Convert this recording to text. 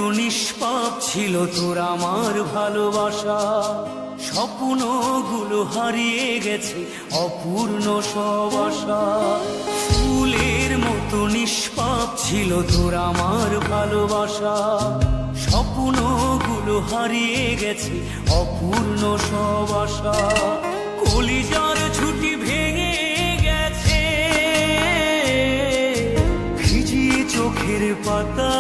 মতো নিষ্পাপ ছিল তোর আমার ভালোবাসা, স্বপ্নগুলো হারিয়ে গেছে অপূর্ণ সব আশা। ফুলের মতো নিষ্পাপ ছিল তোর আমার ভালোবাসা, স্বপ্নগুলো হারিয়ে গেছে অপূর্ণ সব আশা। কলিজার ছুটি ভেঙে গেছে ভিজিয়ে চোখের পাতা,